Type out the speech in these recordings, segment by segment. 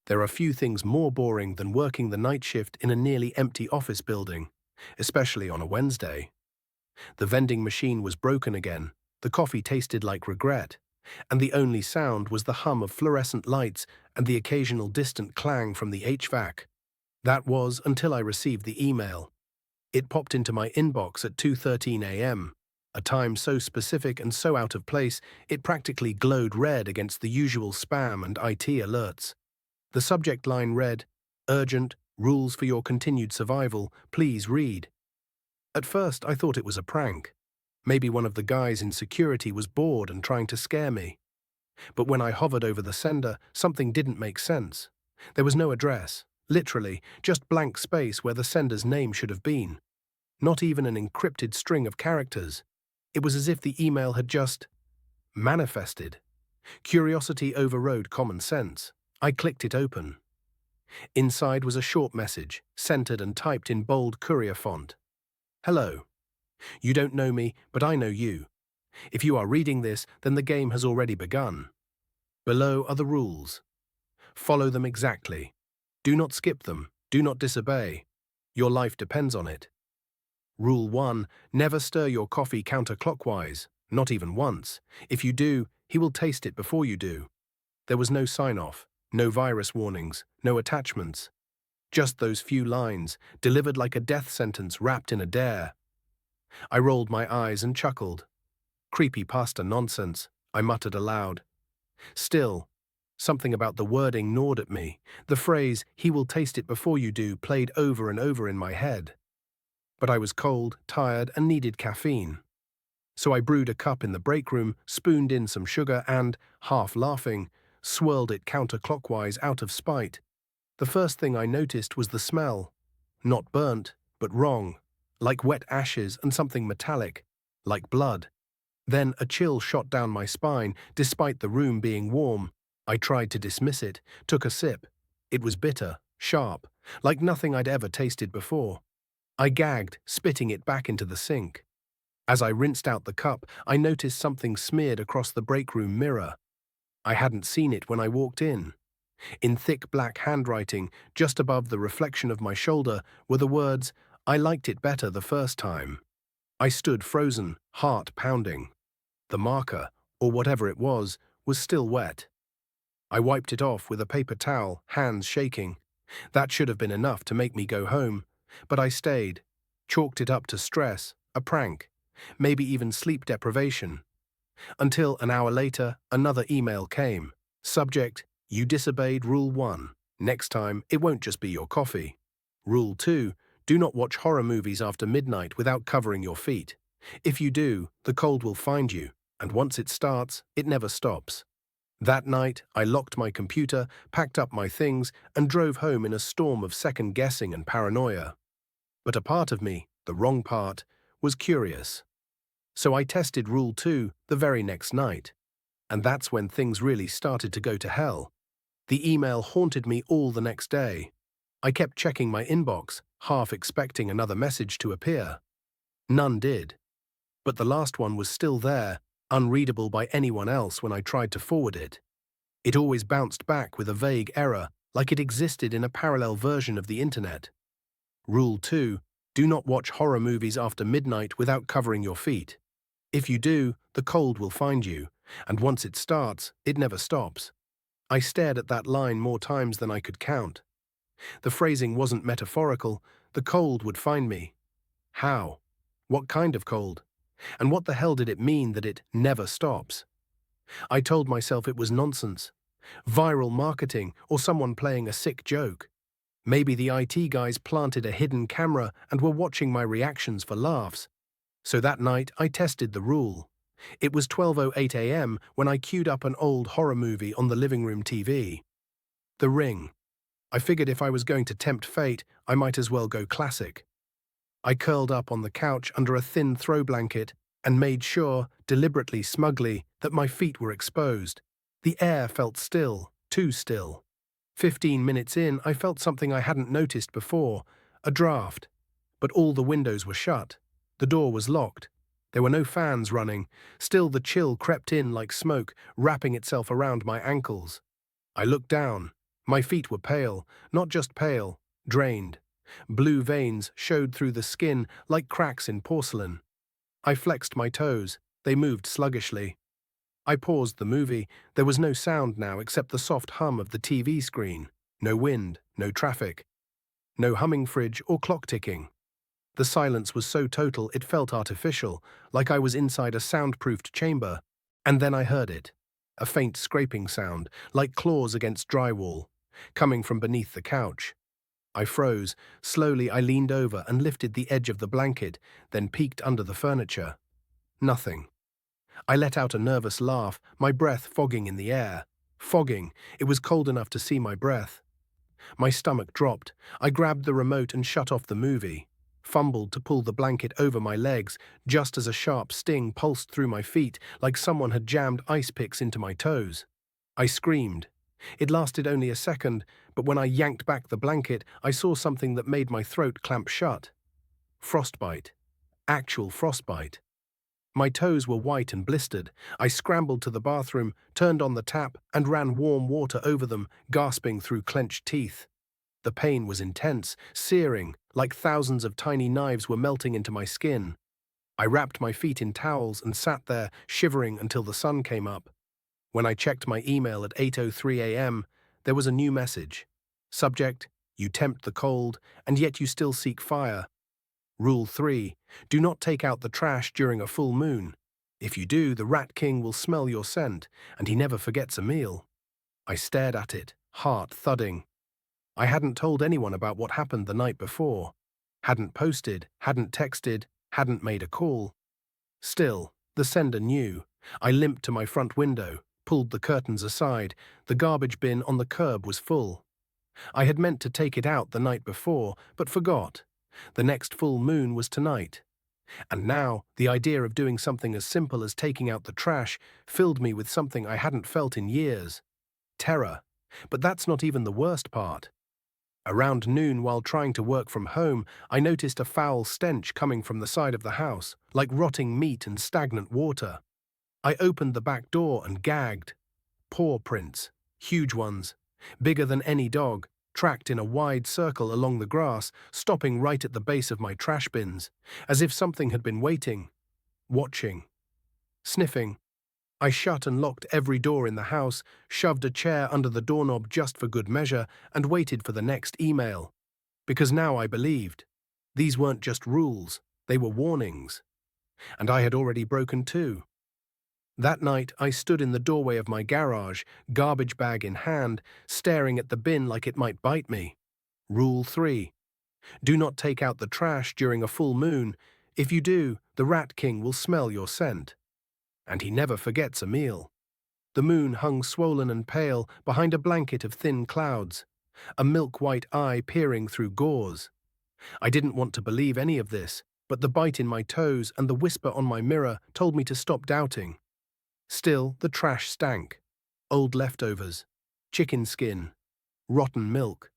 There are few things more boring than working the night shift in a nearly empty office building, especially on a Wednesday. The vending machine was broken again, the coffee tasted like regret, and the only sound was the hum of fluorescent lights and the occasional distant clang from the HVAC. That was until I received the email. It popped into my inbox at 2:13 a.m., a time so specific and so out of place it practically glowed red against the usual spam and IT alerts. The subject line read, "Urgent, rules for your continued survival, please read." At first I thought it was a prank. Maybe one of the guys in security was bored and trying to scare me. But when I hovered over the sender, something didn't make sense. There was no address, literally, just blank space where the sender's name should have been. Not even an encrypted string of characters. It was as if the email had just manifested. Curiosity overrode common sense. I clicked it open. Inside was a short message, centered and typed in bold courier font. "Hello. You don't know me, but I know you. If you are reading this, then the game has already begun. Below are the rules. Follow them exactly. Do not skip them. Do not disobey. Your life depends on it. Rule 1. Never stir your coffee counterclockwise, not even once. If you do, he will taste it before you do." There was no sign-off, no virus warnings, no attachments. Just those few lines, delivered like a death sentence wrapped in a dare. I rolled my eyes and chuckled. "Creepypasta nonsense," I muttered aloud. Still, something about the wording gnawed at me. The phrase, "he will taste it before you do," played over and over in my head. But I was cold, tired, and needed caffeine. So I brewed a cup in the break room, spooned in some sugar, and, half laughing, swirled it counterclockwise out of spite. The first thing I noticed was the smell. Not burnt, but wrong. Like wet ashes and something metallic. Like blood. Then a chill shot down my spine, despite the room being warm. I tried to dismiss it, took a sip. It was bitter, sharp, like nothing I'd ever tasted before. I gagged, spitting it back into the sink. As I rinsed out the cup, I noticed something smeared across the break room mirror. I hadn't seen it when I walked in. In thick black handwriting, just above the reflection of my shoulder, were the words, "I liked it better the first time." I stood frozen, heart pounding. The marker, or whatever it was still wet. I wiped it off with a paper towel, hands shaking. That should have been enough to make me go home, but I stayed, chalked it up to stress, a prank, maybe even sleep deprivation. Until an hour later, another email came. Subject, "You disobeyed Rule 1. Next time, it won't just be your coffee." Rule 2, do not watch horror movies after midnight without covering your feet. If you do, the cold will find you, and once it starts, it never stops. That night, I locked my computer, packed up my things, and drove home in a storm of second-guessing and paranoia. But a part of me, the wrong part, was curious. So I tested Rule 2 the very next night. And that's when things really started to go to hell. The email haunted me all the next day. I kept checking my inbox, half expecting another message to appear. None did. But the last one was still there, unreadable by anyone else when I tried to forward it. It always bounced back with a vague error, like it existed in a parallel version of the internet. Rule 2, do not watch horror movies after midnight without covering your feet. If you do, the cold will find you, and once it starts, it never stops. I stared at that line more times than I could count. The phrasing wasn't metaphorical, the cold would find me. How? What kind of cold? And what the hell did it mean that it never stops? I told myself it was nonsense. Viral marketing or someone playing a sick joke. Maybe the IT guys planted a hidden camera and were watching my reactions for laughs. So that night I tested the rule. It was 12:08 a.m. when I queued up an old horror movie on the living room TV. The Ring. I figured if I was going to tempt fate, I might as well go classic. I curled up on the couch under a thin throw blanket and made sure, deliberately smugly, that my feet were exposed. The air felt still, too still. 15 minutes in, I felt something I hadn't noticed before, a draft. But all the windows were shut. The door was locked. There were no fans running. Still the chill crept in like smoke, wrapping itself around my ankles. I looked down. My feet were pale, not just pale, drained. Blue veins showed through the skin like cracks in porcelain. I flexed my toes. They moved sluggishly. I paused the movie. There was no sound now except the soft hum of the TV screen. No wind, no traffic, no humming fridge or clock ticking. The silence was so total it felt artificial, like I was inside a soundproofed chamber. And then I heard it. A faint scraping sound, like claws against drywall, coming from beneath the couch. I froze. Slowly I leaned over and lifted the edge of the blanket, then peeked under the furniture. Nothing. I let out a nervous laugh, my breath fogging in the air. Fogging. It was cold enough to see my breath. My stomach dropped. I grabbed the remote and shut off the movie. Fumbled to pull the blanket over my legs, just as a sharp sting pulsed through my feet like someone had jammed ice picks into my toes. I screamed. It lasted only a second, but when I yanked back the blanket, I saw something that made my throat clamp shut. Frostbite. Actual frostbite. My toes were white and blistered. I scrambled to the bathroom, turned on the tap, and ran warm water over them, gasping through clenched teeth. The pain was intense, searing, like thousands of tiny knives were melting into my skin. I wrapped my feet in towels and sat there, shivering until the sun came up. When I checked my email at 8:03 a.m., there was a new message. Subject: You tempt the cold, and yet you still seek fire. Rule 3. Do not take out the trash during a full moon. If you do, the Rat King will smell your scent, and he never forgets a meal. I stared at it, heart thudding. I hadn't told anyone about what happened the night before. Hadn't posted, hadn't texted, hadn't made a call. Still, the sender knew. I limped to my front window, pulled the curtains aside. The garbage bin on the curb was full. I had meant to take it out the night before, but forgot. The next full moon was tonight. And now, the idea of doing something as simple as taking out the trash filled me with something I hadn't felt in years. Terror. But that's not even the worst part. Around noon, while trying to work from home, I noticed a foul stench coming from the side of the house, like rotting meat and stagnant water. I opened the back door and gagged. Paw prints. Huge ones. Bigger than any dog. Tracked in a wide circle along the grass, stopping right at the base of my trash bins, as if something had been waiting, watching, sniffing. I shut and locked every door in the house, shoved a chair under the doorknob just for good measure, and waited for the next email. Because now I believed. These weren't just rules, they were warnings. And I had already broken 2. That night, I stood in the doorway of my garage, garbage bag in hand, staring at the bin like it might bite me. Rule 3. Do not take out the trash during a full moon. If you do, the Rat King will smell your scent. And he never forgets a meal. The moon hung swollen and pale behind a blanket of thin clouds, a milk-white eye peering through gauze. I didn't want to believe any of this, but the bite in my toes and the whisper on my mirror told me to stop doubting. Still, the trash stank. Old leftovers, chicken skin, rotten milk.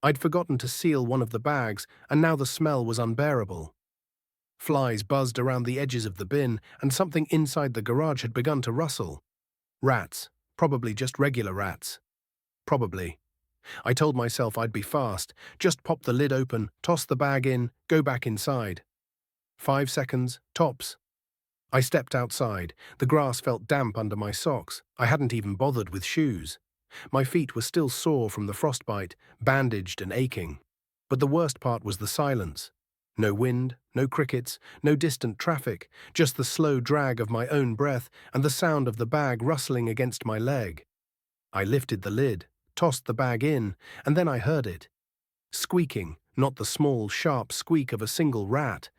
I'd forgotten to seal one of the bags, and now the smell was unbearable. Flies buzzed around the edges of the bin, and something inside the garage had begun to rustle. Rats. Probably just regular rats. Probably. I told myself I'd be fast. Just pop the lid open, toss the bag in, go back inside. 5 seconds, tops. I stepped outside. The grass felt damp under my socks. I hadn't even bothered with shoes. My feet were still sore from the frostbite, bandaged and aching. But the worst part was the silence. No wind, no crickets, no distant traffic, just the slow drag of my own breath and the sound of the bag rustling against my leg. I lifted the lid, tossed the bag in, and then I heard it. Squeaking, not the small, sharp squeak of a single rat,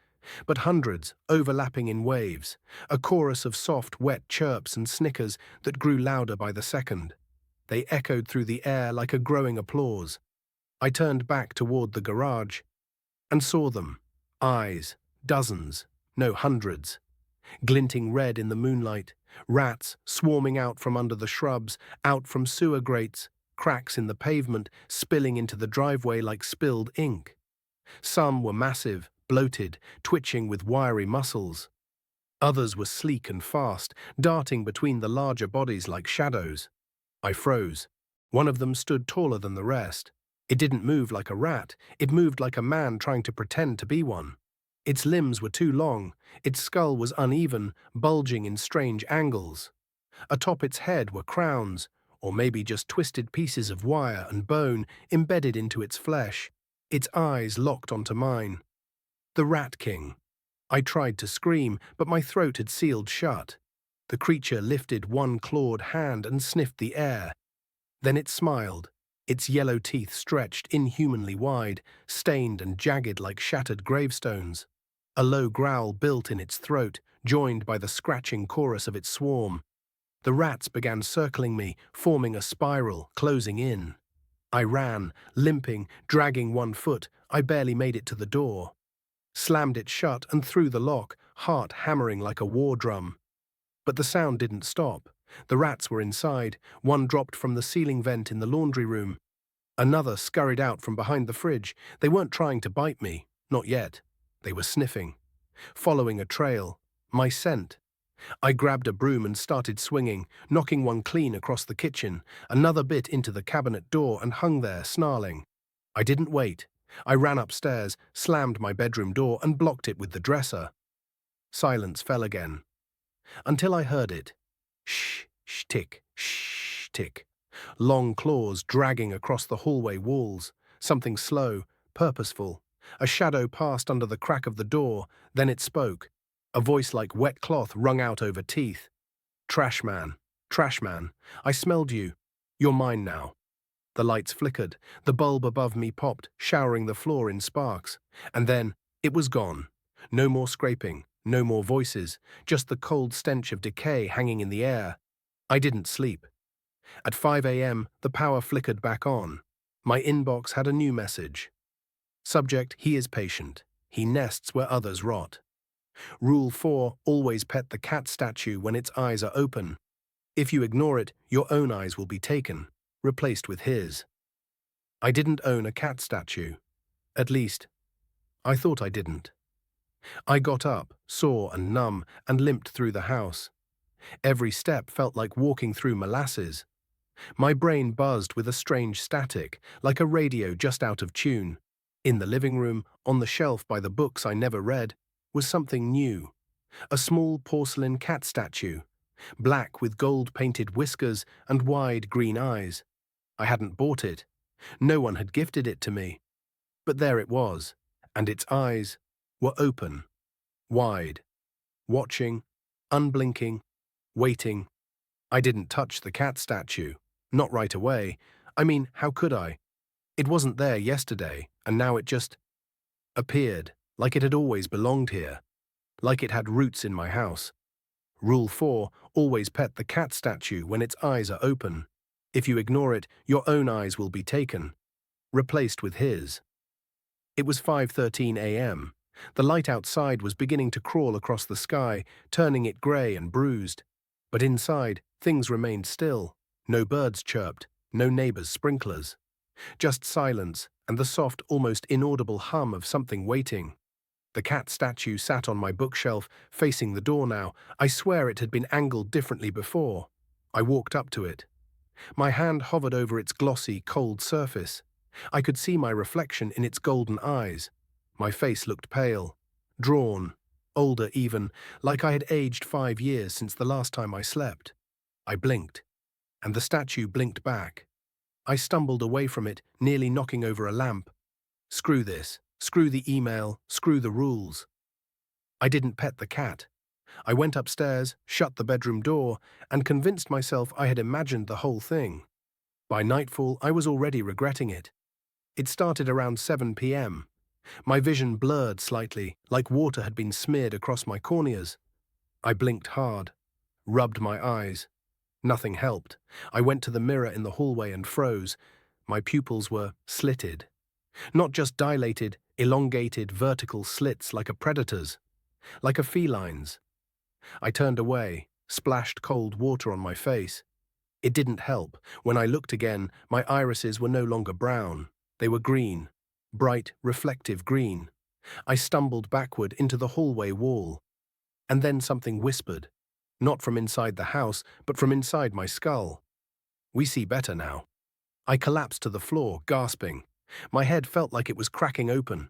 but hundreds, overlapping in waves, a chorus of soft, wet chirps and snickers that grew louder by the second. They echoed through the air like a growing applause. I turned back toward the garage and saw them. Eyes, dozens, no hundreds. Glinting red in the moonlight, rats swarming out from under the shrubs, out from sewer grates, cracks in the pavement spilling into the driveway like spilled ink. Some were massive, bloated, twitching with wiry muscles. Others were sleek and fast, darting between the larger bodies like shadows. I froze. One of them stood taller than the rest. It didn't move like a rat, it moved like a man trying to pretend to be one. Its limbs were too long, its skull was uneven, bulging in strange angles. Atop its head were crowns, or maybe just twisted pieces of wire and bone embedded into its flesh. Its eyes locked onto mine. The Rat King. I tried to scream, but my throat had sealed shut. The creature lifted one clawed hand and sniffed the air. Then it smiled, its yellow teeth stretched inhumanly wide, stained and jagged like shattered gravestones. A low growl built in its throat, joined by the scratching chorus of its swarm. The rats began circling me, forming a spiral, closing in. I ran, limping, dragging one foot. I barely made it to the door. Slammed it shut and threw the lock, heart hammering like a war drum. But the sound didn't stop. The rats were inside. One dropped from the ceiling vent in the laundry room. Another scurried out from behind the fridge. They weren't trying to bite me. Not yet. They were sniffing. Following a trail. My scent. I grabbed a broom and started swinging, knocking one clean across the kitchen, another bit into the cabinet door and hung there, snarling. I didn't wait. I ran upstairs, slammed my bedroom door and blocked it with the dresser. Silence fell again. Until I heard it. Shh, shh, tick, shh, tick. Long claws dragging across the hallway walls. Something slow, purposeful. A shadow passed under the crack of the door, then it spoke. A voice like wet cloth wrung out over teeth. Trash man, I smelled you. You're mine now. The lights flickered. The bulb above me popped, showering the floor in sparks. And then it was gone. No more scraping, no more voices, just the cold stench of decay hanging in the air. I didn't sleep. At 5 a.m., the power flickered back on. My inbox had a new message. Subject, he is patient. He nests where others rot. Rule 4, always pet the cat statue when its eyes are open. If you ignore it, your own eyes will be taken, replaced with his. I didn't own a cat statue. At least, I thought I didn't. I got up, sore and numb, and limped through the house. Every step felt like walking through molasses. My brain buzzed with a strange static, like a radio just out of tune. In the living room, on the shelf by the books I never read, was something new. A small porcelain cat statue, black with gold-painted whiskers and wide green eyes. I hadn't bought it. No one had gifted it to me. But there it was, and its eyes were open, wide, watching, unblinking, waiting. I didn't touch the cat statue, not right away. I mean, how could I? It wasn't there yesterday, and now it just appeared, like it had always belonged here, like it had roots in my house. Rule 4, always pet the cat statue when its eyes are open. If you ignore it, your own eyes will be taken, replaced with his. It was 5:13 a.m. The light outside was beginning to crawl across the sky, turning it grey and bruised. But inside, things remained still. No birds chirped, no neighbors' sprinklers. Just silence and the soft, almost inaudible hum of something waiting. The cat statue sat on my bookshelf, facing the door now. I swear it had been angled differently before. I walked up to it. My hand hovered over its glossy, cold surface. I could see my reflection in its golden eyes. My face looked pale, drawn, older even, like I had aged 5 years since the last time I slept. I blinked, and the statue blinked back. I stumbled away from it, nearly knocking over a lamp. Screw this. Screw the email, screw the rules. I didn't pet the cat. I went upstairs, shut the bedroom door, and convinced myself I had imagined the whole thing. By nightfall, I was already regretting it. It started around 7 p.m. My vision blurred slightly, like water had been smeared across my corneas. I blinked hard, rubbed my eyes. Nothing helped. I went to the mirror in the hallway and froze. My pupils were slitted. Not just dilated, elongated, vertical slits like a predator's, like a feline's. I turned away, splashed cold water on my face. It didn't help. When I looked again, my irises were no longer brown. They were green, bright, reflective green. I stumbled backward into the hallway wall. And then something whispered, not from inside the house, but from inside my skull. We see better now. I collapsed to the floor, gasping. My head felt like it was cracking open.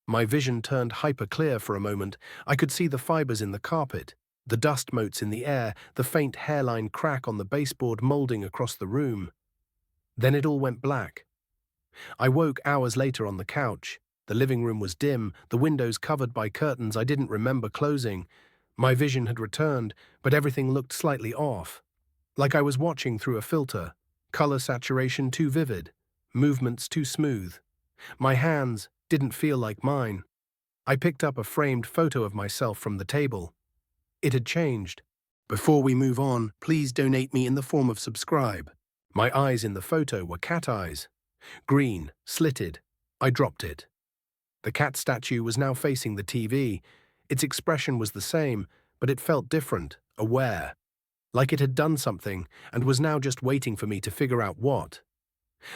My vision turned hyper-clear for a moment. I could see the fibers in the carpet, the dust motes in the air, the faint hairline crack on the baseboard molding across the room. Then it all went black. I woke hours later on the couch. The living room was dim, the windows covered by curtains I didn't remember closing. My vision had returned, but everything looked slightly off. Like I was watching through a filter. Color saturation too vivid. Movements too smooth. My hands didn't feel like mine. I picked up a framed photo of myself from the table. It had changed. Before we move on, please donate me in the form of subscribe. My eyes in the photo were cat eyes. Green, slitted. I dropped it. The cat statue was now facing the TV. Its expression was the same, but it felt different, aware. Like it had done something and was now just waiting for me to figure out what.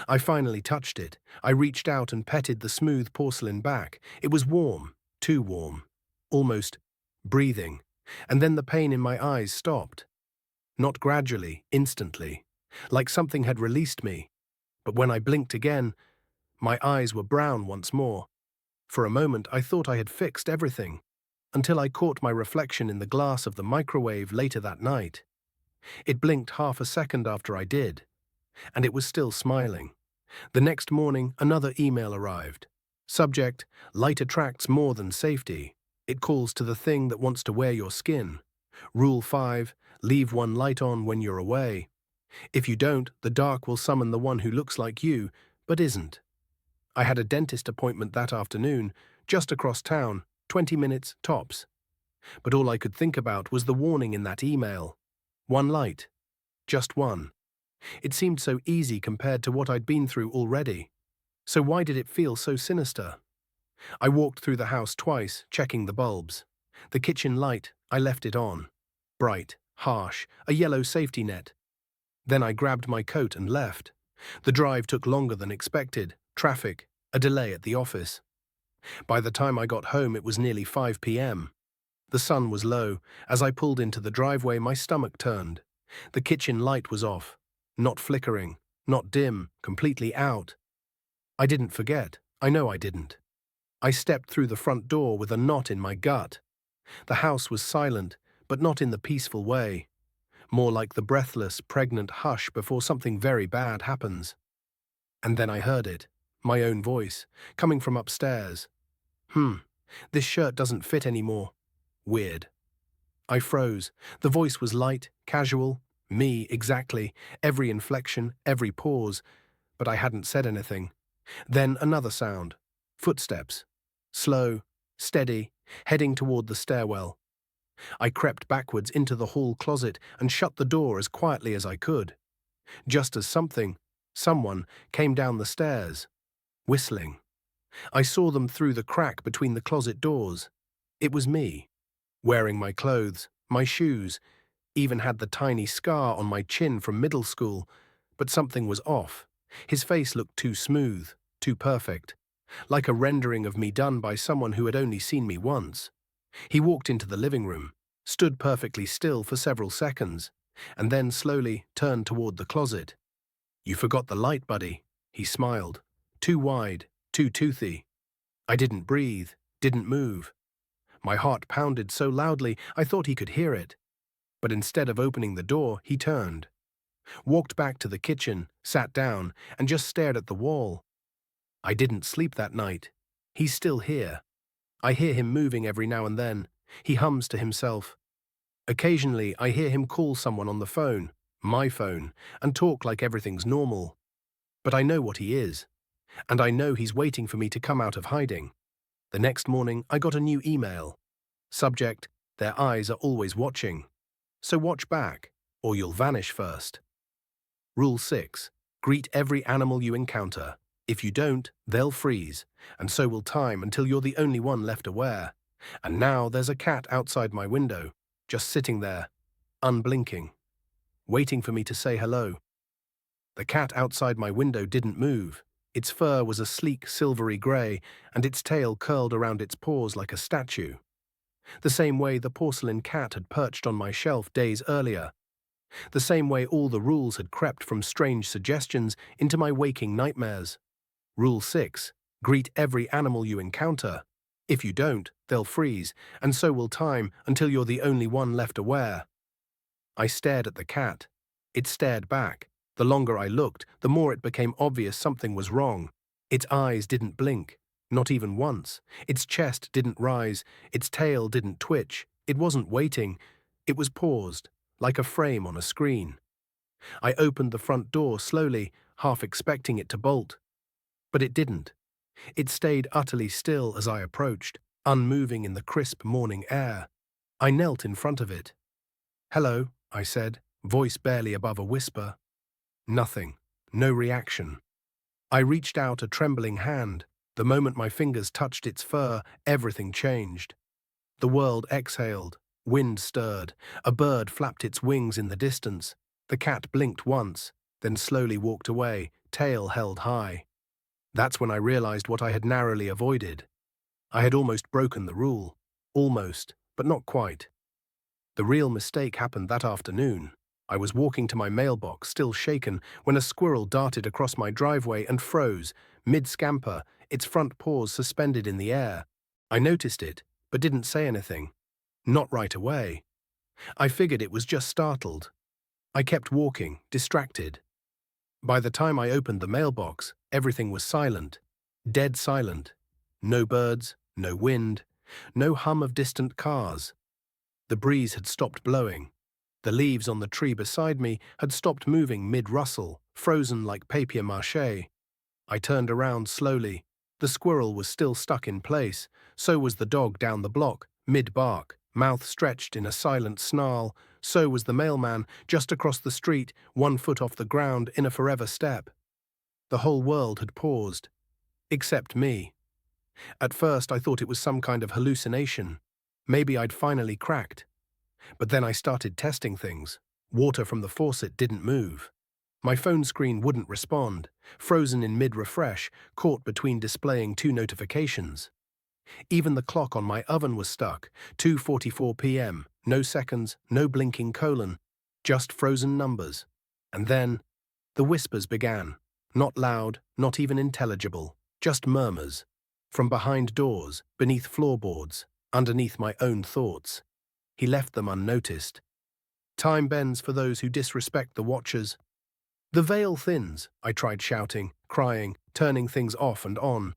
I finally touched it. I reached out and petted the smooth porcelain back. It was warm, too warm, almost breathing. And then the pain in my eyes stopped. Not gradually, instantly, like something had released me. But when I blinked again, my eyes were brown once more. For a moment, I thought I had fixed everything, until I caught my reflection in the glass of the microwave later that night. It blinked half a second after I did, and it was still smiling. The next morning, another email arrived. Subject: light attracts more than safety. It calls to the thing that wants to wear your skin. Rule 5, leave one light on when you're away. If you don't, the dark will summon the one who looks like you, but isn't. I had a dentist appointment that afternoon, just across town, 20 minutes tops. But all I could think about was the warning in that email. One light. Just one. It seemed so easy compared to what I'd been through already. So why did it feel so sinister? I walked through the house twice, checking the bulbs. The kitchen light, I left it on. Bright, harsh, a yellow safety net. Then I grabbed my coat and left. The drive took longer than expected. Traffic, a delay at the office. By the time I got home, it was nearly 5 p.m. The sun was low. As I pulled into the driveway, my stomach turned. The kitchen light was off. Not flickering, not dim, completely out. I didn't forget. I know I didn't. I stepped through the front door with a knot in my gut. The house was silent, but not in the peaceful way. More like the breathless, pregnant hush before something very bad happens. And then I heard it, my own voice, coming from upstairs. This shirt doesn't fit anymore. Weird. I froze. The voice was light, casual, me exactly, every inflection, every pause, but I hadn't said anything. Then another sound. Footsteps. Slow, steady, heading toward the stairwell. I crept backwards into the hall closet and shut the door as quietly as I could. Just as someone came down the stairs, whistling. I saw them through the crack between the closet doors. It was me, wearing my clothes, my shoes, even had the tiny scar on my chin from middle school, but something was off. His face looked too smooth, too perfect, like a rendering of me done by someone who had only seen me once. He walked into the living room, stood perfectly still for several seconds, and then slowly turned toward the closet. "You forgot the light, buddy," he smiled. Too wide, too toothy. I didn't breathe, didn't move. My heart pounded so loudly I thought he could hear it. But instead of opening the door, he turned, walked back to the kitchen, sat down, and just stared at the wall. I didn't sleep that night. He's still here. I hear him moving every now and then. He hums to himself. Occasionally, I hear him call someone on the phone, my phone, and talk like everything's normal. But I know what he is, and I know he's waiting for me to come out of hiding. The next morning, I got a new email. Subject: their eyes are always watching. So watch back, or you'll vanish first. Rule 6. Greet every animal you encounter. If you don't, they'll freeze, and so will time until you're the only one left aware. And now there's a cat outside my window, just sitting there, unblinking, waiting for me to say hello. The cat outside my window didn't move. Its fur was a sleek silvery grey, and its tail curled around its paws like a statue. The same way the porcelain cat had perched on my shelf days earlier. The same way all the rules had crept from strange suggestions into my waking nightmares. Rule 6. Greet every animal you encounter. If you don't, they'll freeze, and so will time until you're the only one left aware. I stared at the cat. It stared back. The longer I looked, the more it became obvious something was wrong. Its eyes didn't blink, not even once. Its chest didn't rise, its tail didn't twitch. It wasn't waiting. It was paused, like a frame on a screen. I opened the front door slowly, half expecting it to bolt. But it didn't. It stayed utterly still as I approached, unmoving in the crisp morning air. I knelt in front of it. "Hello," I said, voice barely above a whisper. Nothing. No reaction. I reached out a trembling hand. The moment my fingers touched its fur, everything changed. The world exhaled. Wind stirred. A bird flapped its wings in the distance. The cat blinked once, then slowly walked away, tail held high. That's when I realized what I had narrowly avoided. I had almost broken the rule. Almost, but not quite. The real mistake happened that afternoon. I was walking to my mailbox, still shaken, when a squirrel darted across my driveway and froze, mid-scamper, its front paws suspended in the air. I noticed it, but didn't say anything. Not right away. I figured it was just startled. I kept walking, distracted. By the time I opened the mailbox, everything was silent. Dead silent. No birds, no wind, no hum of distant cars. The breeze had stopped blowing. The leaves on the tree beside me had stopped moving mid-rustle, frozen like papier-mâché. I turned around slowly. The squirrel was still stuck in place. So was the dog down the block, mid-bark, mouth stretched in a silent snarl. So was the mailman just across the street, 1 foot off the ground in a forever step. The whole world had paused. Except me. At first I thought it was some kind of hallucination. Maybe I'd finally cracked. But then I started testing things. Water from the faucet didn't move. My phone screen wouldn't respond, frozen in mid-refresh, caught between displaying 2 notifications. Even the clock on my oven was stuck, 2:44 p.m., no seconds, no blinking colon, just frozen numbers. And then, the whispers began. Not loud, not even intelligible, just murmurs. From behind doors, beneath floorboards, underneath my own thoughts. He left them unnoticed. Time bends for those who disrespect the watchers. The veil thins, I tried shouting, crying, turning things off and on.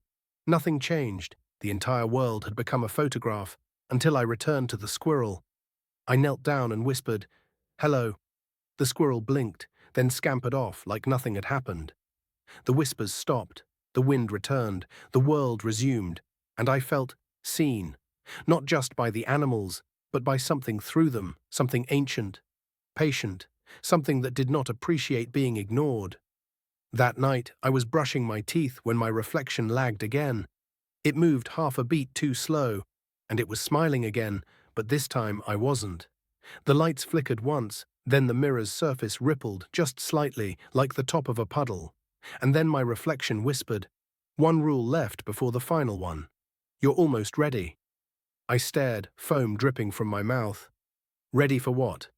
Nothing changed. The entire world had become a photograph, until I returned to the squirrel. I knelt down and whispered, "Hello." The squirrel blinked, then scampered off like nothing had happened. The whispers stopped, the wind returned, the world resumed, and I felt seen, not just by the animals, but by something through them, something ancient, patient, something that did not appreciate being ignored. That night, I was brushing my teeth when my reflection lagged again. It moved half a beat too slow, and it was smiling again, but this time I wasn't. The lights flickered once, then the mirror's surface rippled just slightly, like the top of a puddle. And then my reflection whispered, "One rule left before the final one. You're almost ready." I stared, foam dripping from my mouth. Ready for what?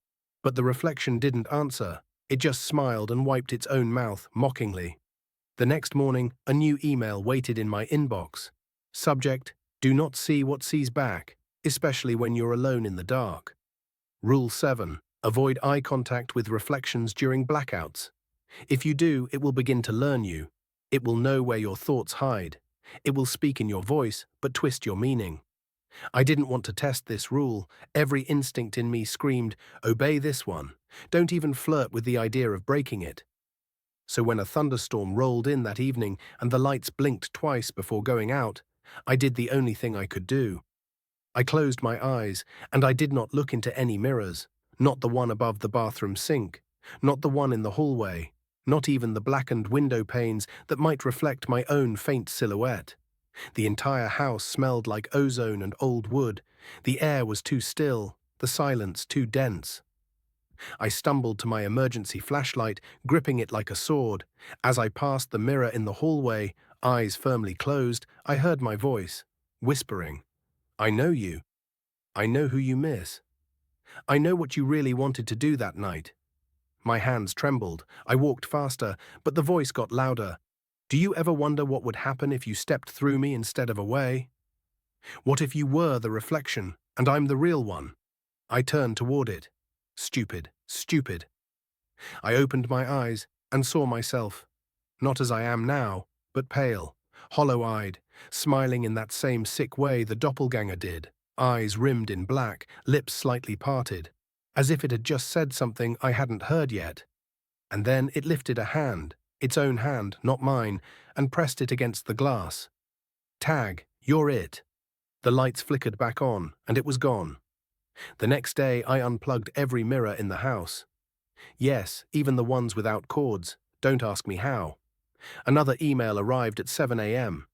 But the reflection didn't answer. It just smiled and wiped its own mouth mockingly. The next morning, a new email waited in my inbox. Subject: do not see what sees back, especially when you're alone in the dark. Rule 7. Avoid eye contact with reflections during blackouts. If you do, it will begin to learn you. It will know where your thoughts hide. It will speak in your voice, but twist your meaning. I didn't want to test this rule. Every instinct in me screamed, obey this one. Don't even flirt with the idea of breaking it. So when a thunderstorm rolled in that evening and the lights blinked twice before going out, I did the only thing I could do. I closed my eyes, and I did not look into any mirrors, not the one above the bathroom sink, not the one in the hallway, not even the blackened window panes that might reflect my own faint silhouette. The entire house smelled like ozone and old wood. The air was too still, the silence too dense. I stumbled to my emergency flashlight, gripping it like a sword. As I passed the mirror in the hallway, eyes firmly closed, I heard my voice, whispering, "I know you. I know who you miss. I know what you really wanted to do that night. My hands trembled. I walked faster, but the voice got louder. Do you ever wonder what would happen if you stepped through me instead of away? What if you were the reflection, and I'm the real one? I turned toward it. Stupid, stupid. I opened my eyes and saw myself, not as I am now, but pale, hollow-eyed, smiling in that same sick way the doppelganger did, eyes rimmed in black, lips slightly parted, as if it had just said something I hadn't heard yet. And then it lifted a hand, its own hand, not mine, and pressed it against the glass. Tag, you're it. The lights flickered back on, and it was gone. The next day I unplugged every mirror in the house. Yes, even the ones without cords. Don't ask me how. Another email arrived at 7 a.m.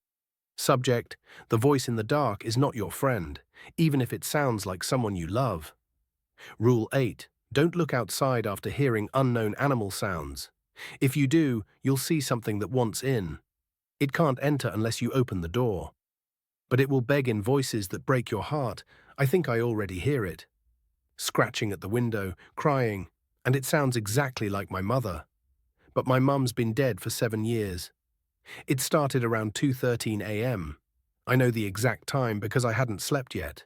Subject: the voice in the dark is not your friend, even if it sounds like someone you love. Rule 8. Don't look outside after hearing unknown animal sounds. If you do, you'll see something that wants in. It can't enter unless you open the door. But it will beg in voices that break your heart. I think I already hear it. Scratching at the window, crying, and it sounds exactly like my mother. But my mum's been dead for 7 years. It started around 2:13 a.m. I know the exact time because I hadn't slept yet.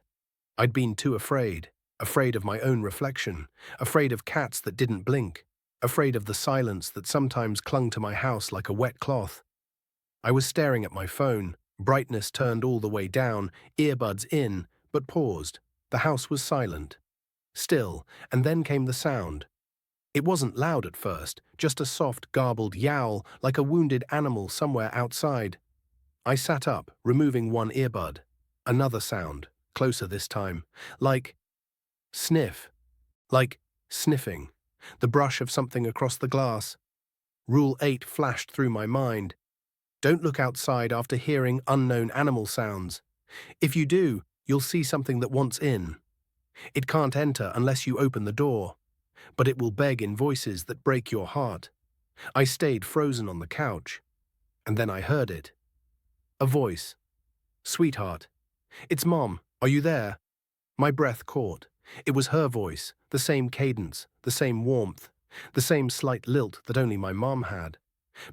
I'd been too afraid of my own reflection, afraid of cats that didn't blink, afraid of the silence that sometimes clung to my house like a wet cloth. I was staring at my phone, brightness turned all the way down, earbuds in, but paused. The house was silent. Still, and then came the sound. It wasn't loud at first, just a soft, garbled yowl like a wounded animal somewhere outside. I sat up, removing one earbud. Another sound, closer this time, like sniff, like sniffing, the brush of something across the glass. Rule 8 flashed through my mind. Don't look outside after hearing unknown animal sounds. If you do, you'll see something that wants in. It can't enter unless you open the door, but it will beg in voices that break your heart. I stayed frozen on the couch, and then I heard it. A voice. Sweetheart. It's Mom. Are you there? My breath caught. It was her voice, the same cadence, the same warmth, the same slight lilt that only my mom had.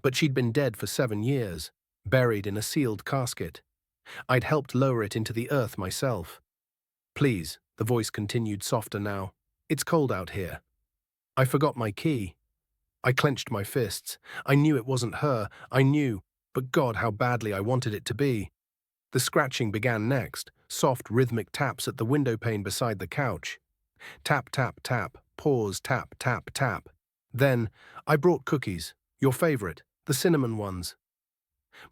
But she'd been dead for 7 years, buried in a sealed casket. I'd helped lower it into the earth myself. Please, the voice continued softer now. It's cold out here. I forgot my key. I clenched my fists. I knew it wasn't her. I knew, but God, how badly I wanted it to be. The scratching began next, soft rhythmic taps at the window pane beside the couch. Tap, tap, tap, pause, tap, tap, tap. Then, I brought cookies, your favorite, the cinnamon ones.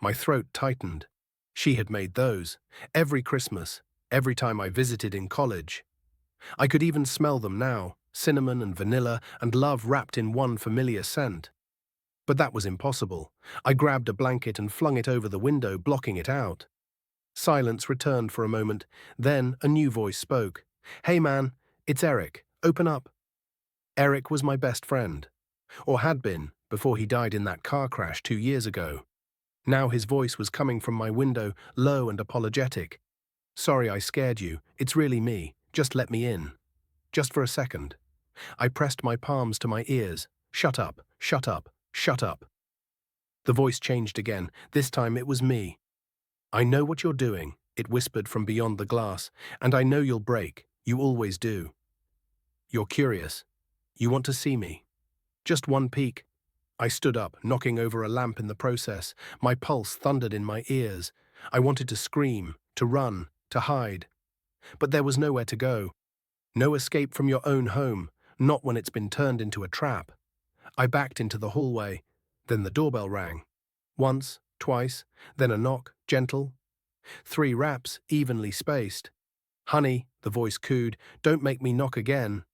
My throat tightened. She had made those, every Christmas, every time I visited in college. I could even smell them now, cinnamon and vanilla and love wrapped in one familiar scent. But that was impossible. I grabbed a blanket and flung it over the window, blocking it out. Silence returned for a moment, then a new voice spoke. Hey man, it's Eric, open up. Eric was my best friend, or had been, before he died in that car crash 2 years ago. Now his voice was coming from my window, low and apologetic. Sorry I scared you, it's really me, just let me in. Just for a second. I pressed my palms to my ears. Shut up, shut up, shut up. The voice changed again, this time it was me. I know what you're doing, it whispered from beyond the glass, and I know you'll break, you always do. You're curious. You want to see me. Just one peek. I stood up, knocking over a lamp in the process. My pulse thundered in my ears. I wanted to scream, to run, to hide. But there was nowhere to go. No escape from your own home, not when it's been turned into a trap. I backed into the hallway. Then the doorbell rang. Once, twice, then a knock, gentle. 3 raps, evenly spaced. Honey, the voice cooed, don't make me knock again.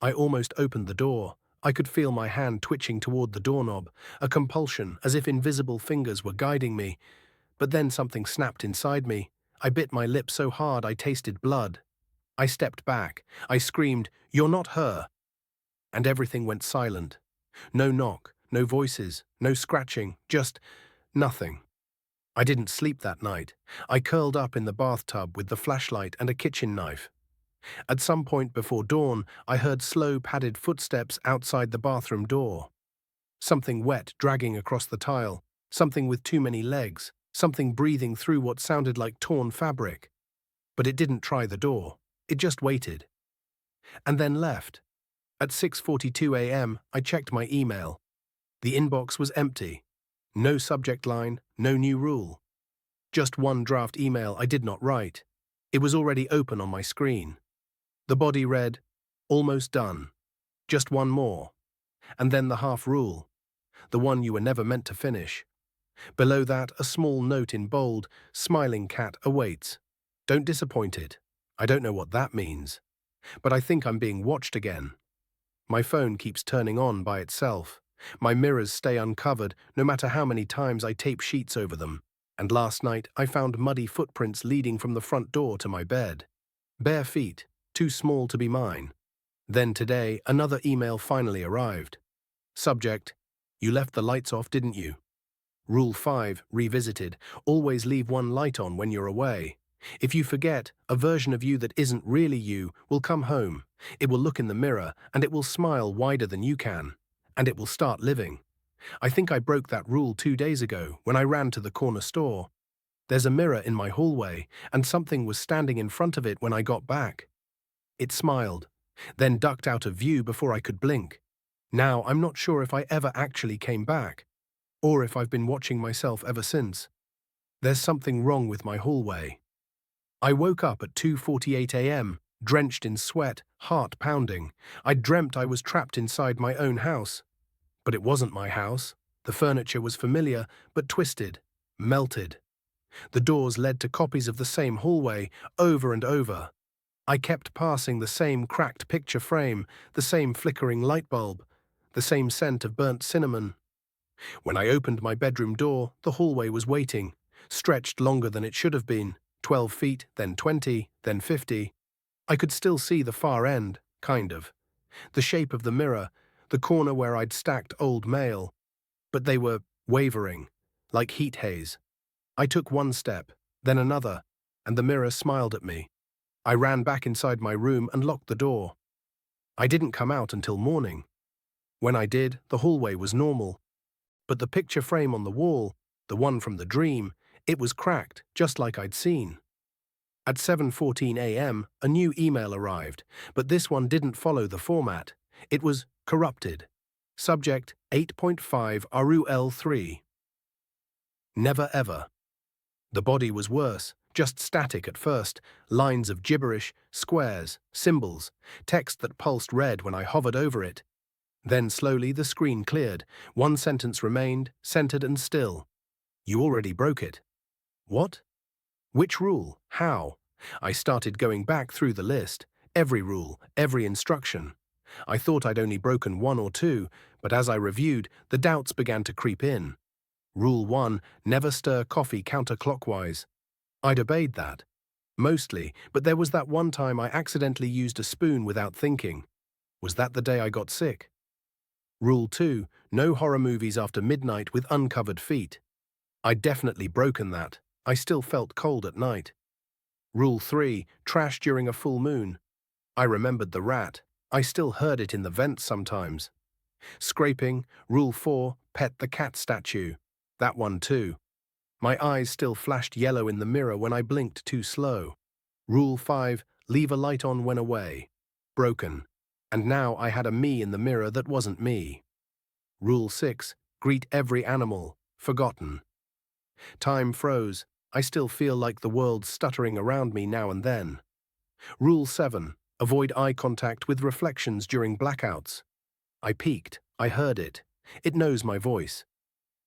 I almost opened the door. I could feel my hand twitching toward the doorknob, a compulsion as if invisible fingers were guiding me. But then something snapped inside me. I bit my lip so hard I tasted blood. I stepped back. I screamed, "You're not her!" And everything went silent. No knock, no voices, no scratching, just nothing. I didn't sleep that night. I curled up in the bathtub with the flashlight and a kitchen knife. At some point before dawn, I heard slow, padded footsteps outside the bathroom door. Something wet dragging across the tile, something with too many legs, something breathing through what sounded like torn fabric. But it didn't try the door. It just waited. And then left. At 6:42 a.m., I checked my email. The inbox was empty. No subject line, no new rule. Just one draft email I did not write. It was already open on my screen. The body read, "Almost done. Just one more." And then the half rule, the one you were never meant to finish. Below that, a small note in bold, "Smiling cat awaits. Don't disappoint it." I don't know what that means, but I think I'm being watched again. My phone keeps turning on by itself. My mirrors stay uncovered no matter how many times I tape sheets over them. And last night I found muddy footprints leading from the front door to my bed. Bare feet, too small to be mine. Then today, another email finally arrived. Subject: "You left the lights off, didn't you?" Rule 5, revisited: always leave one light on when you're away. If you forget, a version of you that isn't really you will come home. It will look in the mirror, and it will smile wider than you can. And it will start living. I think I broke that rule 2 days ago when I ran to the corner store. There's a mirror in my hallway, and something was standing in front of it when I got back. It smiled, then ducked out of view before I could blink. Now I'm not sure if I ever actually came back, or if I've been watching myself ever since. There's something wrong with my hallway. I woke up at 2:48 a.m., drenched in sweat, heart pounding. I dreamt I was trapped inside my own house. But it wasn't my house. The furniture was familiar, but twisted, melted. The doors led to copies of the same hallway, over and over. I kept passing the same cracked picture frame, the same flickering light bulb, the same scent of burnt cinnamon. When I opened my bedroom door, the hallway was waiting, stretched longer than it should have been, 12 feet, then 20, then 50. I could still see the far end, kind of. The shape of the mirror, the corner where I'd stacked old mail. But they were wavering, like heat haze. I took one step, then another, and the mirror smiled at me. I ran back inside my room and locked the door. I didn't come out until morning. When I did, the hallway was normal. But the picture frame on the wall, the one from the dream, it was cracked, just like I'd seen. At 7:14 a.m., a new email arrived, but this one didn't follow the format. It was corrupted. Subject: 8.5 RUL3. Never ever. The body was worse, just static at first, lines of gibberish, squares, symbols, text that pulsed red when I hovered over it. Then slowly the screen cleared. One sentence remained, centered and still. "You already broke it." What? Which rule? How? I started going back through the list. Every rule, every instruction. I thought I'd only broken 1 or 2, but as I reviewed, the doubts began to creep in. Rule 1, never stir coffee counterclockwise. I'd obeyed that. Mostly, but there was that one time I accidentally used a spoon without thinking. Was that the day I got sick? Rule 2, no horror movies after midnight with uncovered feet. I'd definitely broken that. I still felt cold at night. Rule 3, trash during a full moon. I remembered the rat. I still heard it in the vents sometimes. Scraping. Rule 4, pet the cat statue. That one too. My eyes still flashed yellow in the mirror when I blinked too slow. Rule 5, leave a light on when away. Broken. And now I had a me in the mirror that wasn't me. Rule 6, greet every animal. Forgotten. Time froze. I still feel like the world's stuttering around me now and then. Rule 7, avoid eye contact with reflections during blackouts. I peeked. I heard it. It knows my voice.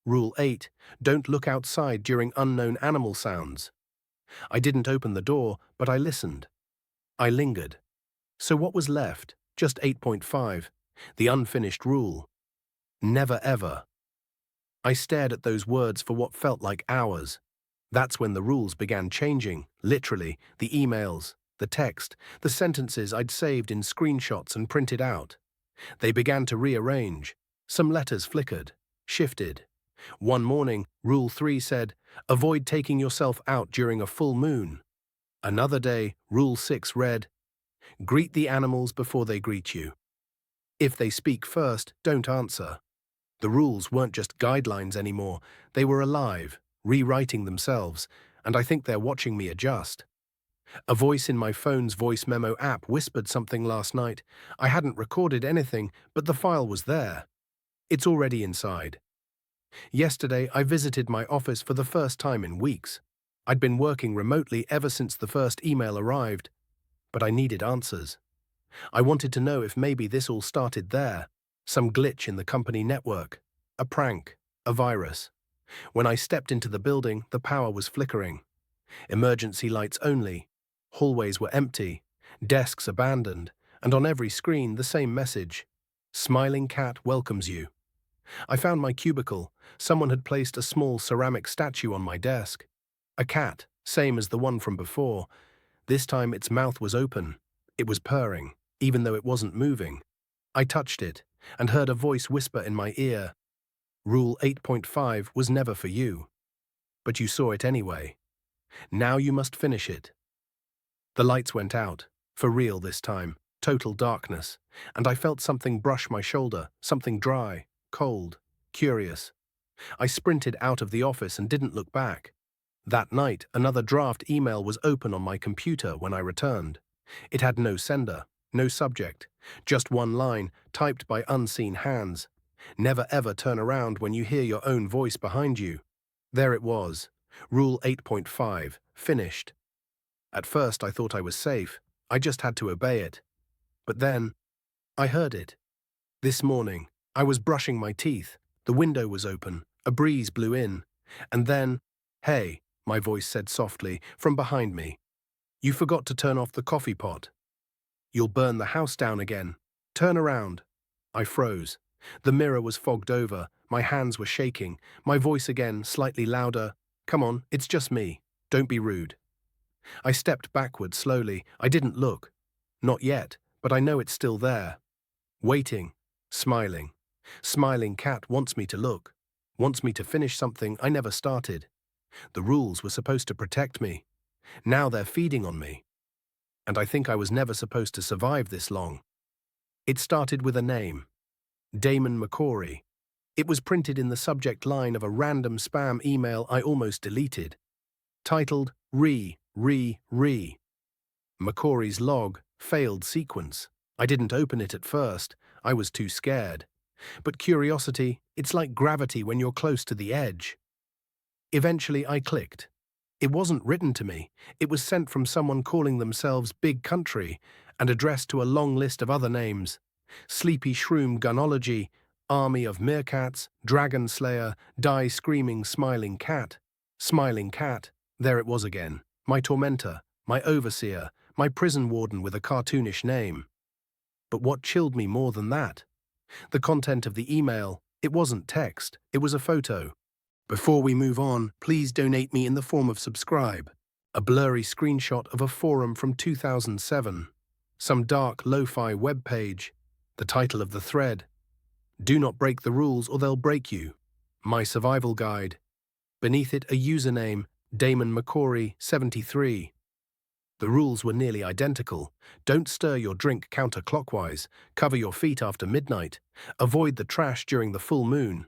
Rule 8, don't look outside during unknown animal sounds. I didn't open the door, but I listened. I lingered. So what was left? Just 8.5, the unfinished rule. Never ever. I stared at those words for what felt like hours. That's when the rules began changing, literally, the emails, the text, the sentences I'd saved in screenshots and printed out. They began to rearrange. Some letters flickered, shifted. One morning, Rule 3 said, avoid taking yourself out during a full moon. Another day, Rule 6 read, Greet the animals before they greet you. If they speak first, don't answer. The rules weren't just guidelines anymore, they were alive, rewriting themselves, and I think they're watching me adjust. A voice in my phone's voice memo app whispered something last night. I hadn't recorded anything, but the file was there. It's already inside. Yesterday, I visited my office for the first time in weeks. I'd been working remotely ever since the first email arrived, but I needed answers. I wanted to know if maybe this all started there, some glitch in the company network, a prank, a virus. When I stepped into the building, the power was flickering. Emergency lights only. Hallways were empty, desks abandoned, and on every screen the same message: Smiling cat welcomes you. I found my cubicle. Someone had placed a small ceramic statue on my desk. A cat, same as the one from before. This time its mouth was open. It was purring, even though it wasn't moving. I touched it, and heard a voice whisper in my ear, Rule 8.5 was never for you. But you saw it anyway. Now you must finish it. The lights went out, for real this time, total darkness, and I felt something brush my shoulder, something dry, cold, curious. I sprinted out of the office and didn't look back. That night, another draft email was open on my computer when I returned. It had no sender, no subject, just one line, typed by unseen hands. Never ever turn around when you hear your own voice behind you. There it was, Rule 8.5, finished. At first I thought I was safe, I just had to obey it. But then, I heard it. This morning, I was brushing my teeth, the window was open, a breeze blew in, and then, hey, my voice said softly, from behind me. You forgot to turn off the coffee pot. You'll burn the house down again. Turn around. I froze. The mirror was fogged over, my hands were shaking, my voice again, slightly louder. Come on, it's just me. Don't be rude. I stepped backward slowly. I didn't look. Not yet, but I know it's still there. Waiting. Smiling. Smiling cat wants me to look. Wants me to finish something I never started. The rules were supposed to protect me. Now they're feeding on me. And I think I was never supposed to survive this long. It started with a name. Damon McCory. It was printed in the subject line of a random spam email I almost deleted. Titled, Re. McCory's log, failed sequence. I didn't open it at first. I was too scared. But curiosity, it's like gravity when you're close to the edge. Eventually I clicked. It wasn't written to me. It was sent from someone calling themselves Big Country and addressed to a long list of other names. Sleepy Shroom Gunology, Army of Meerkats, Dragon Slayer, Die Screaming Smiling Cat. Smiling Cat, there it was again. My tormentor, my overseer, my prison warden with a cartoonish name. But what chilled me more than that? The content of the email, it wasn't text, it was a photo. Before we move on, please donate me in the form of subscribe. A blurry screenshot of a forum from 2007. Some dark lo-fi web page. The title of the thread. Do not break the rules or they'll break you. My survival guide. Beneath it a username, Damon McCory 73. The rules were nearly identical. Don't stir your drink counterclockwise. Cover your feet after midnight. Avoid the trash during the full moon.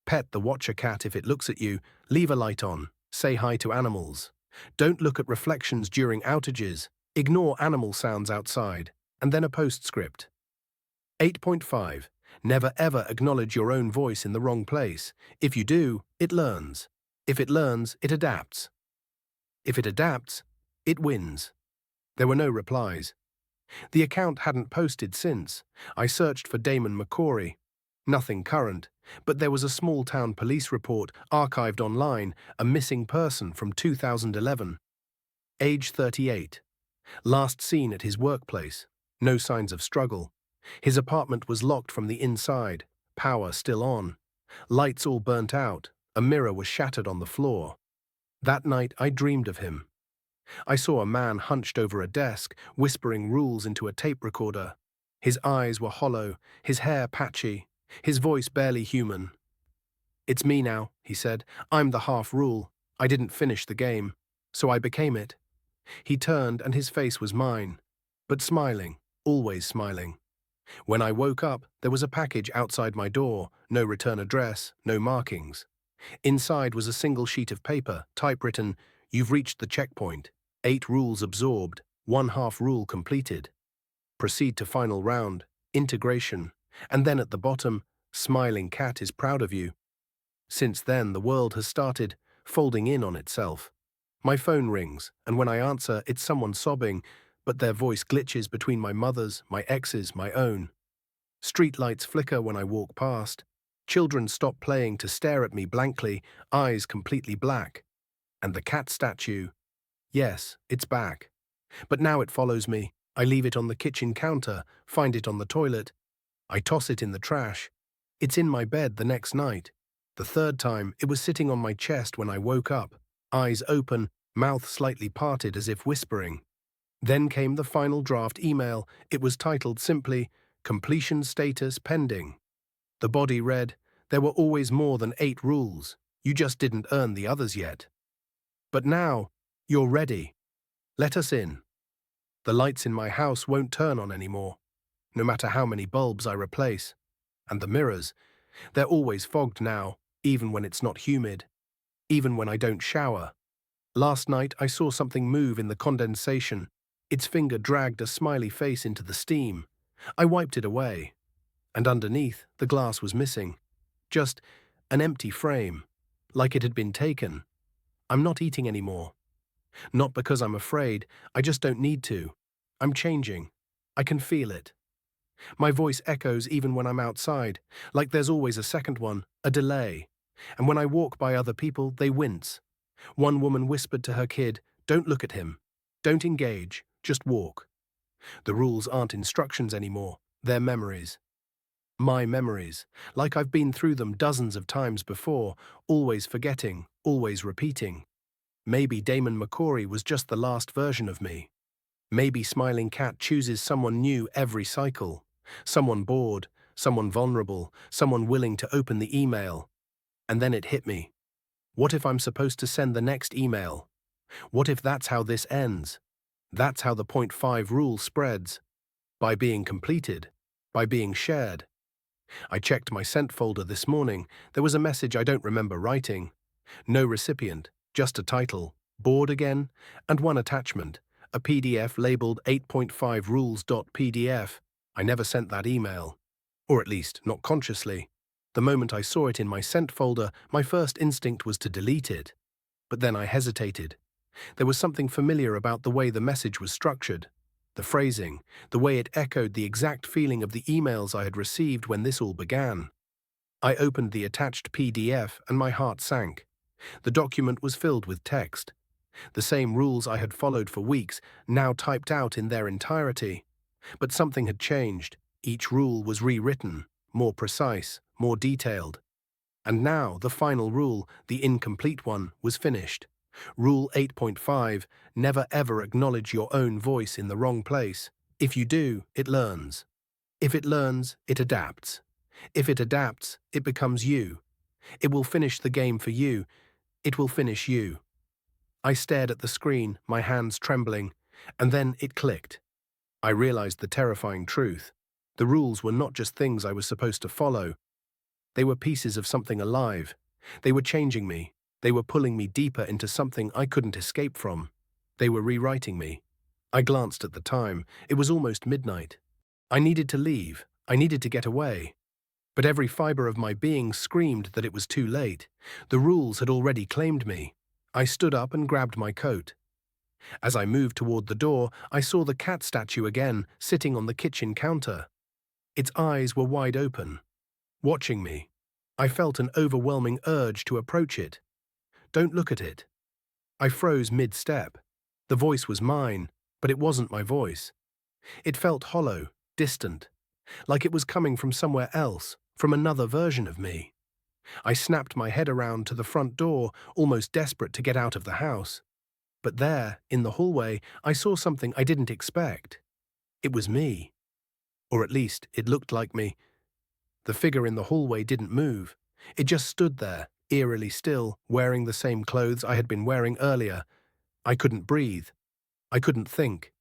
Pet the watcher cat if it looks at you. Leave a light on. Say hi to animals. Don't look at reflections during outages. Ignore animal sounds outside. And then a postscript. 8.5. Never ever acknowledge your own voice in the wrong place. If you do, it learns. If it learns, it adapts. If it adapts, it wins. There were no replies. The account hadn't posted since. I searched for Damon McCory. Nothing current, but there was a small-town police report archived online, a missing person from 2011. Age 38. Last seen at his workplace. No signs of struggle. His apartment was locked from the inside, power still on. Lights all burnt out, a mirror was shattered on the floor. That night I dreamed of him. I saw a man hunched over a desk, whispering rules into a tape recorder. His eyes were hollow, his hair patchy, his voice barely human. It's me now, he said. I'm the half rule. I didn't finish the game, so I became it. He turned and his face was mine. But smiling, always smiling. When I woke up, there was a package outside my door, no return address, no markings. Inside was a single sheet of paper, typewritten, "You've reached the checkpoint. 8 rules absorbed, 1/2 rule completed. Proceed to final round, integration." And then at the bottom, "Smiling cat is proud of you." Since then, the world has started folding in on itself. My phone rings, and when I answer, it's someone sobbing, but their voice glitches between my mother's, my ex's, my own. Street lights flicker when I walk past. Children stop playing to stare at me blankly, eyes completely black. And the cat statue, yes, it's back. But now it follows me. I leave it on the kitchen counter, find it on the toilet. I toss it in the trash. It's in my bed the next night. The third time, it was sitting on my chest when I woke up, eyes open, mouth slightly parted as if whispering. Then came the final draft email. It was titled simply, "Completion status pending." The body read, "There were always more than 8 rules. You just didn't earn the others yet. But now, you're ready. Let us in." The lights in my house won't turn on anymore, no matter how many bulbs I replace. And the mirrors, they're always fogged now, even when it's not humid, even when I don't shower. Last night I saw something move in the condensation. Its finger dragged a smiley face into the steam. I wiped it away, and underneath, the glass was missing. Just an empty frame, like it had been taken. I'm not eating anymore. Not because I'm afraid, I just don't need to. I'm changing. I can feel it. My voice echoes even when I'm outside, like there's always a second one, a delay. And when I walk by other people, they wince. One woman whispered to her kid, "Don't look at him. Don't engage. Just walk." The rules aren't instructions anymore. They're memories. My memories, like I've been through them dozens of times before, always forgetting, always repeating. Maybe Damon McCory was just the last version of me. Maybe Smiling Cat chooses someone new every cycle. Someone bored, someone vulnerable, someone willing to open the email. And then it hit me. What if I'm supposed to send the next email? What if that's how this ends? That's how the point 5 rule spreads. By being completed. By being shared. I checked my sent folder this morning. There was a message I don't remember writing. No recipient, just a title, "Bored again?" and one attachment, a PDF labeled 8.5 rules.pdf. I never sent that email. Or at least, not consciously. The moment I saw it in my sent folder, my first instinct was to delete it. But then I hesitated. There was something familiar about the way the message was structured. The phrasing, the way it echoed the exact feeling of the emails I had received when this all began. I opened the attached PDF and my heart sank. The document was filled with text. The same rules I had followed for weeks, now typed out in their entirety. But something had changed. Each rule was rewritten, more precise, more detailed. And now the final rule, the incomplete one, was finished. Rule 8.5, never ever acknowledge your own voice in the wrong place. If you do, it learns. If it learns, it adapts. If it adapts, it becomes you. It will finish the game for you. It will finish you. I stared at the screen, my hands trembling, and then it clicked. I realized the terrifying truth. The rules were not just things I was supposed to follow. They were pieces of something alive. They were changing me. They were pulling me deeper into something I couldn't escape from. They were rewriting me. I glanced at the time. It was almost midnight. I needed to leave. I needed to get away. But every fiber of my being screamed that it was too late. The rules had already claimed me. I stood up and grabbed my coat. As I moved toward the door, I saw the cat statue again, sitting on the kitchen counter. Its eyes were wide open, watching me. I felt an overwhelming urge to approach it. "Don't look at it." I froze mid-step. The voice was mine, but it wasn't my voice. It felt hollow, distant, like it was coming from somewhere else, from another version of me. I snapped my head around to the front door, almost desperate to get out of the house. But there, in the hallway, I saw something I didn't expect. It was me. Or at least, it looked like me. The figure in the hallway didn't move. It just stood there, eerily still, wearing the same clothes I had been wearing earlier. I couldn't breathe. I couldn't think.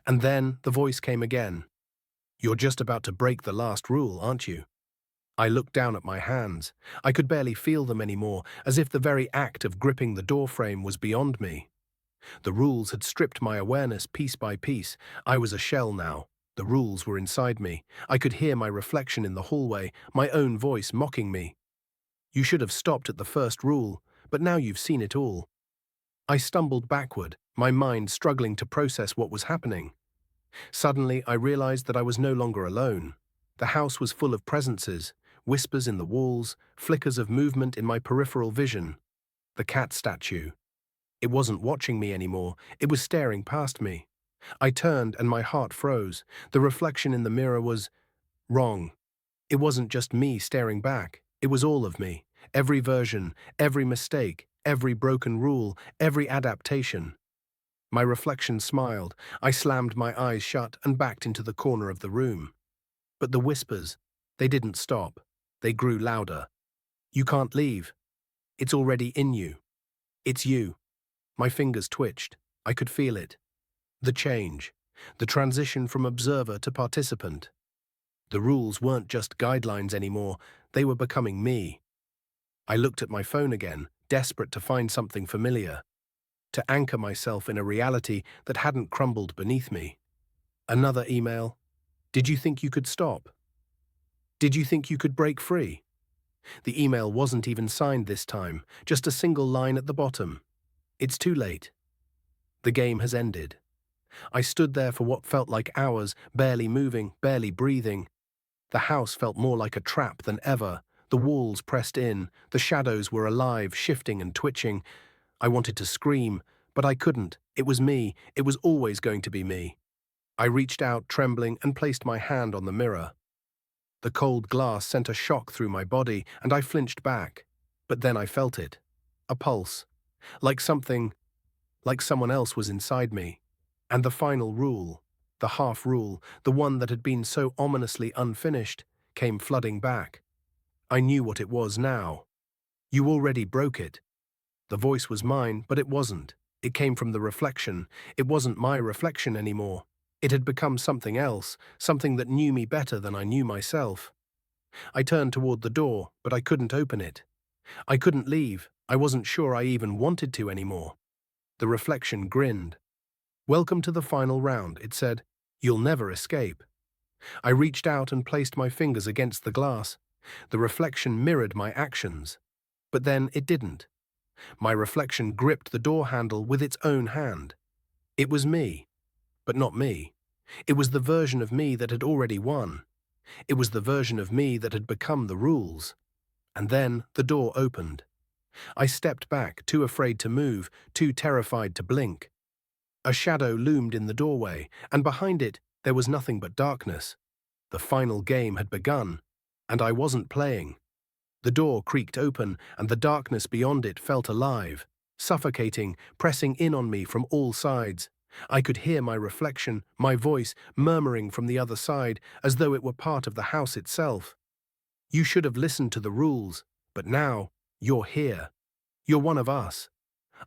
And then the voice came again. "You're just about to break the last rule, aren't you?" I looked down at my hands. I could barely feel them anymore, as if the very act of gripping the doorframe was beyond me. The rules had stripped my awareness piece by piece. I was a shell now. The rules were inside me. I could hear my reflection in the hallway, my own voice mocking me. "You should have stopped at the first rule, but now you've seen it all." I stumbled backward, my mind struggling to process what was happening. Suddenly, I realized that I was no longer alone. The house was full of presences, whispers in the walls, flickers of movement in my peripheral vision. The cat statue. It wasn't watching me anymore, it was staring past me. I turned and my heart froze. The reflection in the mirror was wrong. It wasn't just me staring back, it was all of me. Every version, every mistake, every broken rule, every adaptation. My reflection smiled. I slammed my eyes shut and backed into the corner of the room. But the whispers, they didn't stop. They grew louder. "You can't leave. It's already in you. It's you." My fingers twitched. I could feel it. The change. The transition from observer to participant. The rules weren't just guidelines anymore. They were becoming me. I looked at my phone again, desperate to find something familiar, to anchor myself in a reality that hadn't crumbled beneath me. Another email. "Did you think you could stop? Did you think you could break free?" The email wasn't even signed this time, just a single line at the bottom. "It's too late. The game has ended." I stood there for what felt like hours, barely moving, barely breathing. The house felt more like a trap than ever. The walls pressed in, the shadows were alive, shifting and twitching. I wanted to scream, but I couldn't. It was me. It was always going to be me. I reached out, trembling, and placed my hand on the mirror. The cold glass sent a shock through my body, and I flinched back. But then I felt it. A pulse. Like someone else was inside me. And the final rule, the half rule, the one that had been so ominously unfinished, came flooding back. I knew what it was now. "You already broke it." The voice was mine, but it wasn't. It came from the reflection. It wasn't my reflection anymore. It had become something else, something that knew me better than I knew myself. I turned toward the door, but I couldn't open it. I couldn't leave. I wasn't sure I even wanted to anymore. The reflection grinned. "Welcome to the final round," it said. "You'll never escape." I reached out and placed my fingers against the glass. The reflection mirrored my actions. But then it didn't. My reflection gripped the door handle with its own hand. It was me, but not me. It was the version of me that had already won. It was the version of me that had become the rules. And then the door opened. I stepped back, too afraid to move, too terrified to blink. A shadow loomed in the doorway, and behind it there was nothing but darkness. The final game had begun, and I wasn't playing. The door creaked open, and the darkness beyond it felt alive, suffocating, pressing in on me from all sides. I could hear my reflection, my voice, murmuring from the other side, as though it were part of the house itself. "You should have listened to the rules, but now you're here. You're one of us."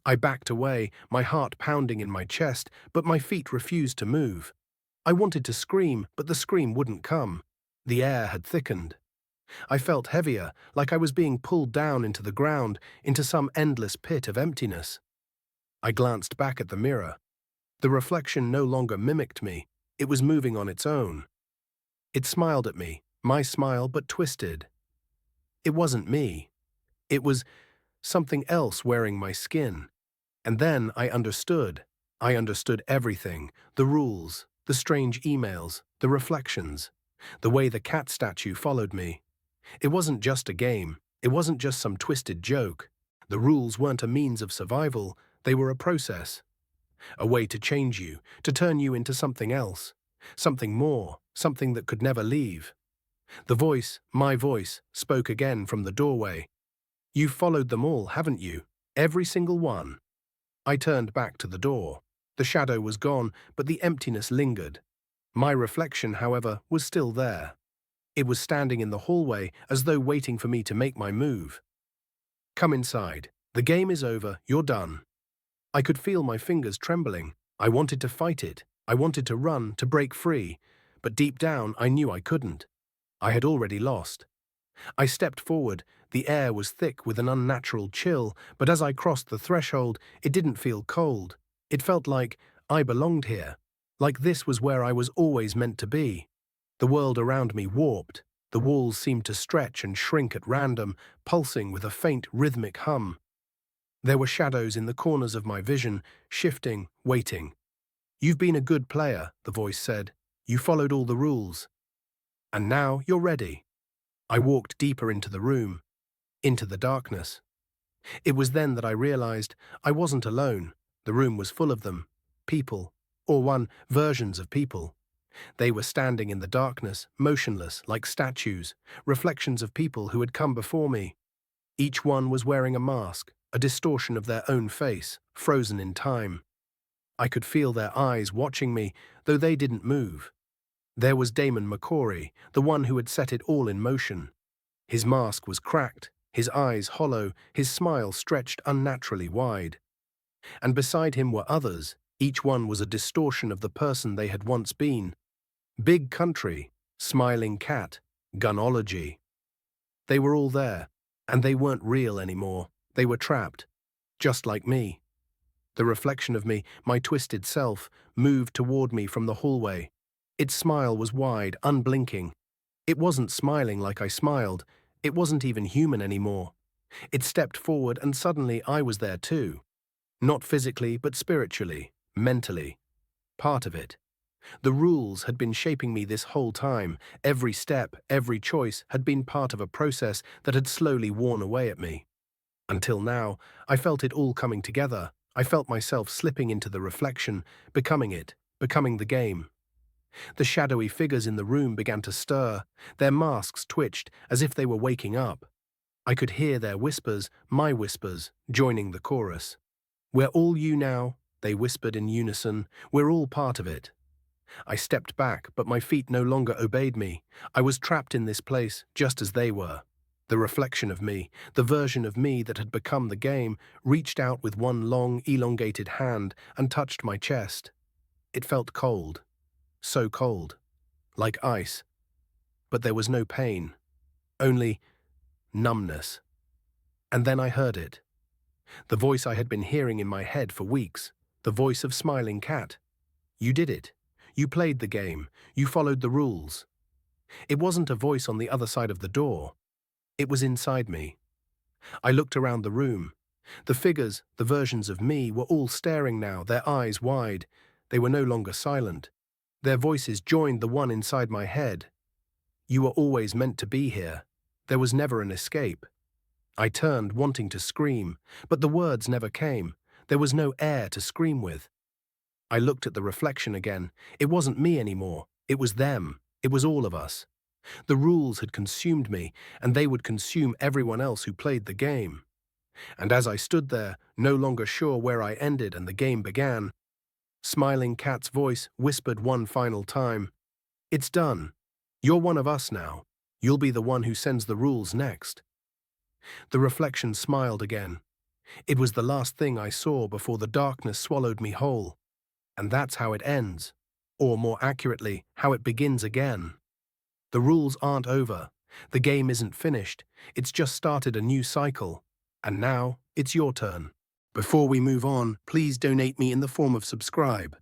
I backed away, my heart pounding in my chest, but my feet refused to move. I wanted to scream, but the scream wouldn't come. The air had thickened. I felt heavier, like I was being pulled down into the ground, into some endless pit of emptiness. I glanced back at the mirror. The reflection no longer mimicked me. It was moving on its own. It smiled at me, my smile but twisted. It wasn't me. It was something else wearing my skin. And then I understood. I understood everything, the rules, the strange emails, the reflections, the way the cat statue followed me. It wasn't just a game. It wasn't just some twisted joke. The rules weren't a means of survival. They were a process. A way to change you, to turn you into something else. Something more, something that could never leave. The voice, my voice, spoke again from the doorway. "You've followed them all, haven't you? Every single one." I turned back to the door. The shadow was gone, but the emptiness lingered. My reflection, however, was still there. It was standing in the hallway as though waiting for me to make my move. "Come inside. The game is over. You're done." I could feel my fingers trembling. I wanted to fight it. I wanted to run, to break free, but deep down I knew I couldn't. I had already lost. I stepped forward. The air was thick with an unnatural chill, but as I crossed the threshold, it didn't feel cold. It felt like I belonged here, like this was where I was always meant to be. The world around me warped. The walls seemed to stretch and shrink at random, pulsing with a faint rhythmic hum. There were shadows in the corners of my vision, shifting, waiting. "You've been a good player," the voice said. "You followed all the rules. And now you're ready." I walked deeper into the room, into the darkness. It was then that I realized I wasn't alone. The room was full of them. People, or one, versions of people. They were standing in the darkness, motionless, like statues, reflections of people who had come before me. Each one was wearing a mask, a distortion of their own face, frozen in time. I could feel their eyes watching me, though they didn't move. There was Damon McCory, the one who had set it all in motion. His mask was cracked, his eyes hollow, his smile stretched unnaturally wide. And beside him were others, each one was a distortion of the person they had once been. Big Country, Smiling Cat, Gunology. They were all there, and they weren't real anymore. They were trapped, just like me. The reflection of me, my twisted self, moved toward me from the hallway. Its smile was wide, unblinking. It wasn't smiling like I smiled. It wasn't even human anymore. It stepped forward and suddenly I was there too. Not physically, but spiritually, mentally. Part of it. The rules had been shaping me this whole time. Every step, every choice had been part of a process that had slowly worn away at me. Until now, I felt it all coming together. I felt myself slipping into the reflection, becoming it, becoming the game. The shadowy figures in the room began to stir. Their masks twitched as if they were waking up. I could hear their whispers, my whispers, joining the chorus. "We're all you now," they whispered in unison. "We're all part of it." I stepped back, but my feet no longer obeyed me. I was trapped in this place, just as they were. The reflection of me, the version of me that had become the game, reached out with one long, elongated hand and touched my chest. It felt cold. So cold. Like ice. But there was no pain. Only numbness. And then I heard it. The voice I had been hearing in my head for weeks. The voice of Smiling Cat. "You did it. You played the game. You followed the rules." It wasn't a voice on the other side of the door. It was inside me. I looked around the room. The figures, the versions of me, were all staring now, their eyes wide. They were no longer silent. Their voices joined the one inside my head. "You were always meant to be here. There was never an escape." I turned, wanting to scream, but the words never came. There was no air to scream with. I looked at the reflection again. It wasn't me anymore. It was them. It was all of us. The rules had consumed me, and they would consume everyone else who played the game. And as I stood there, no longer sure where I ended and the game began, Smiling Cat's voice whispered one final time, "It's done. You're one of us now. You'll be the one who sends the rules next." The reflection smiled again. It was the last thing I saw before the darkness swallowed me whole. And that's how it ends. Or more accurately, how it begins again. The rules aren't over. The game isn't finished. It's just started a new cycle. And now, it's your turn. Before we move on, please donate me in the form of subscribe.